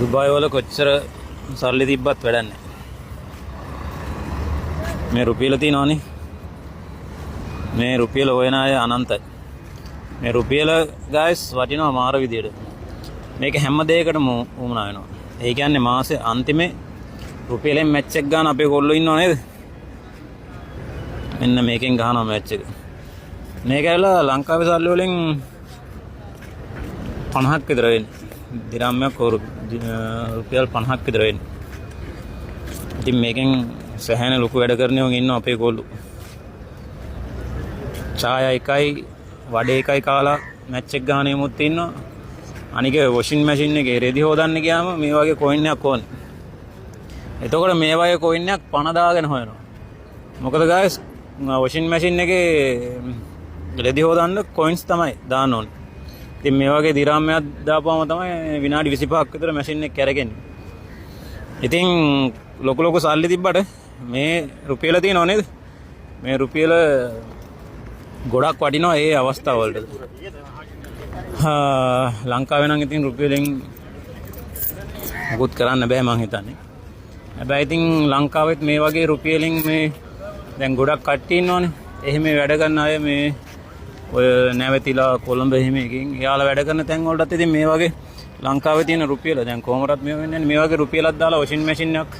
දුබායි වල කොච්චර සල්ලි තිබ්බත් වැඩක් නැහැ. මේ රුපියල තියනවනේ. මේ රුපියල හොයන අය අනන්තයි. මේ රුපියල ගයිස් වටිනවා මාර විදියට. මේක හැම දෙයකටම උමනා වෙනවා. ඒ කියන්නේ මාසේ අන්තිමේ රුපියලෙන් මැච් එක ගන්න අපේ කොල්ලෝ ඉන්නව නේද? මෙන්න මේකෙන් ගහනවා මැච් එක. මේක ඇවිල්ලා ලංකාවේ සල්ලි වලින් 50ක් විතර වෙන්නේ. දිරාම්යක් රුපියල් 50ක් විතර වෙන්නේ. ඉතින් මේකෙන් සෑහෙන ලොකු වැඩ කරනවම ඉන්නවා අපේ කොල්ලෝ. ඡාය එකයි වඩේ එකයි කාලා මැච් එක ගහන යමුත් ඉන්නවා. අනික වොෂින් මැෂින් එකේ රෙදි හොදන්න ගියාම මේ වගේ කොයින් එකක් ඕනේ. එතකොට මේ වගේ කොයින් එකක් පණ දාගෙන හොයනවා. මොකද ගයිස් වොෂින් මැෂින් එකේ රෙදි හොදන්න කොයින්ස් තමයි දාන්න ඕනේ. ඉතින් මේ වගේ දිරාම්යක් දාපුවම තමයි විනාඩි 25ක් විතර මැෂින් එක කැරගෙන්නේ. ඉතින් ලොකු ලොකු සල්ලි තිබ්බට මේ රුපියල තියෙනව නේද? මේ රුපියල ගොඩක් වටිනවා ඒ අවස්ථාවවලට. ලංකාවේ නම් ඉතින් රුපියලෙන් මොකුත් කරන්න බෑ මං හිතන්නේ. හැබැයි ඉතින් ලංකාවෙත් මේ වගේ රුපියලෙන් මේ දැන් ගොඩක් කට්ටිය ඉන්නවනේ. එහෙම වැඩ කරන අය මේ ඔය නැවතිලා කොළඹ එහෙම එකකින් එයාලා වැඩ කරන තැන් වලටත් ඉතින් මේ වගේ ලංකාවේ තියෙන රුපියල දැන් කොහොමවත් මේ වෙන්නේ මේ වගේ රුපියලක් දාලා වොෂින් මැෂින් එකක්